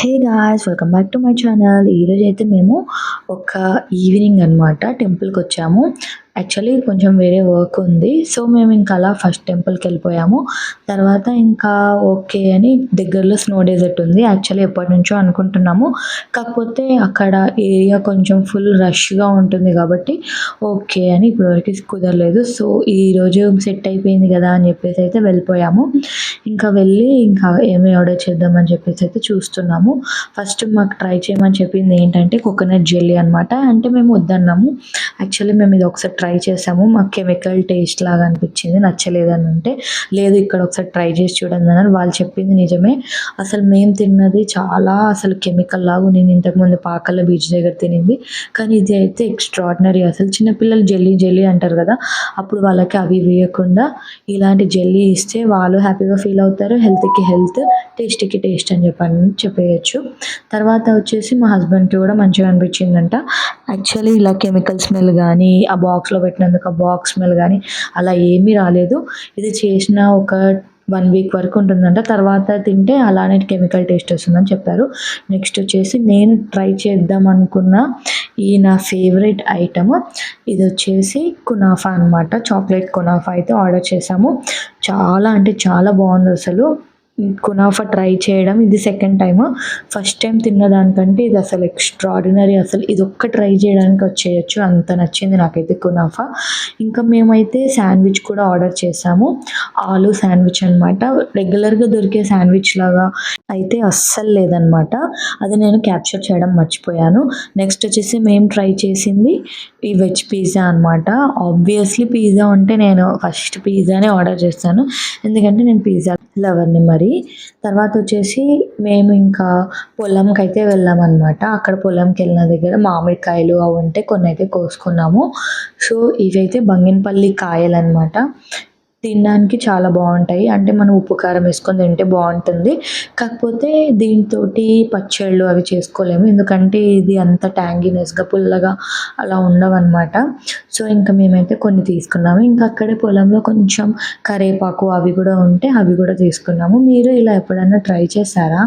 Hey guys! Welcome back to my channel. ఈరోజైతే మేము ఒక ఈవినింగ్ అనమాట టెంపుల్‌కొచ్చాము. యాక్చువల్లీ కొంచెం వేరే వర్క్ ఉంది. సో, మేము ఇంకా అలా ఫస్ట్ టెంపుల్‌కెళ్ళిపోయాము. తర్వాత ఇంకా ఓకే అని దగ్గరలో స్నో డెజర్ట్ ఉంది. యాక్చువల్లీ ఎప్పటినుంచో అనుకుంటున్నాము. కాకపోతే అక్కడ ఏరియా కొంచెం ఫుల్ రష్‌గా ఉంటుంది కాబట్టి ఓకే అని ఇప్పటివరకు కుదరలేదు. సో, ఈరోజు సెట్ అయిపోయింది కదా అని చెప్పేసి అయితే వెళ్ళిపోయాము. ఇంకా వెళ్ళి ఇంకా ఏమి ఆర్డర్ చేద్దామని చెప్పేసి అయితే చూస్తున్నాము. ఫస్ట్ మాకు ట్రై చేయమని చెప్పింది ఏంటంటే కోకోనట్ జెల్లీ అనమాట. అంటే మేము వద్దన్నాము. యాక్చువల్లీ మేము ఇది ఒకసారి ట్రై చేసాము. మాకు కెమికల్ టేస్ట్ లాగా అనిపించింది. నచ్చలేదని అంటే, లేదు ఇక్కడ ఒకసారి ట్రై చేసి చూడండి అన్నారు. వాళ్ళు చెప్పింది నిజమే. అసలు మేము తిన్నది చాలా అసలు కెమికల్ లాగా ఉండింది. ఇంతకుముందు పాకల బీచ్ దగ్గర తినింది. కానీ ఇది అయితే ఎక్స్ట్రాడినరీ. అసలు చిన్నపిల్లలు జెల్లీ జెల్లీ అంటారు కదా! అప్పుడు వాళ్ళకి అవి వేయకుండా ఇలాంటి జెల్లీ ఇస్తే వాళ్ళు హ్యాపీగా ఫీల్ అవుతారు. హెల్త్‌కి హెల్త్, టేస్ట్‌కి టేస్ట్ అని చెప్పేయొచ్చు. తర్వాత వచ్చేసి మా హస్బెండ్‌కి కూడా మంచిగా అనిపించిందంట. యాక్చువల్లీ ఇలా కెమికల్ స్మెల్ గానీ, ఆ బాక్స్‌లో పెట్టినందుకు ఆ బాక్స్ స్మెల్ గానీ అలా ఏమీ రాలేదు. ఇది చేసిన ఒక 1 వీక్ వరకు ఉంటుందంట. తర్వాత తింటే అలానే కెమికల్ టేస్ట్ వస్తుందని చెప్పారు. నెక్స్ట్ వచ్చేసి నేను ట్రై చేద్దాం అనుకున్న ఈ నా ఫేవరెట్ ఐటమ్ ఇదొచ్చేసి కునాఫా అనమాట. చాక్లెట్ కునాఫా అయితే ఆర్డర్ చేశాము. చాలా అంటే చాలా బాగుందసలు. కునాఫా ట్రై చేయడం ఇది సెకండ్ టైమ్. ఫస్ట్ టైమ్ తిన్నదానికంటే ఇది అసలు ఎక్స్ట్రాడినరీ. అసలు ఇదొక్క ట్రై చేయడానికి వచ్చేయొచ్చు. అంత నచ్చింది నాకైతే కునాఫా. ఇంకా మేమైతే శాండ్విచ్ కూడా ఆర్డర్ చేశాము. ఆలు శాండ్విచ్ అనమాట. రెగ్యులర్‌గా దొరికే శాండ్విచ్ లాగా అయితే అస్సలు లేదనమాట. అది నేను క్యాప్చర్ చేయడం మర్చిపోయాను. నెక్స్ట్ వచ్చేసి మేము ట్రై చేసింది ఈ వెజ్ పిజ్జా అనమాట. ఆబ్వియస్‌లీ పిజ్జా ఉంటే నేను ఫస్ట్ పిజ్జానే ఆర్డర్ చేస్తాను. ఎందుకంటే నేను పిజ్జా లవర్‌ని మరి. తర్వాత వచ్చేసి మేము ఇంకా పొలంకైతే వెళ్ళామనమాట. అక్కడ పొలంకెళ్ళిన దగ్గర మామిడికాయలు అవి ఉంటే కొన్నైతే కోసుకున్నాము. సో, ఇవైతే బంగినపల్లి కాయలనమాట. తినడానికి చాలా బావుంటాయి. అంటే మనం ఉప్పు, కారం వేసుకొని తింటే బావుంటుంది. కాకపోతే దీనితోటి పచ్చళ్ళు అవి చేసుకోలేము. ఎందుకంటే ఇది అంత ట్యాంగీనెస్‌గా, పుల్లగా అలా ఉండవనమాట. సో, ఇంకా మేమైతే కొన్ని తీసుకున్నాము. ఇంకా అక్కడే పొలంలో కొంచెం కరివేపాకు అవి కూడా ఉంటే అవి కూడా తీసుకున్నాము. మీరు ఇలా ఎప్పుడైనా ట్రై చేశారా?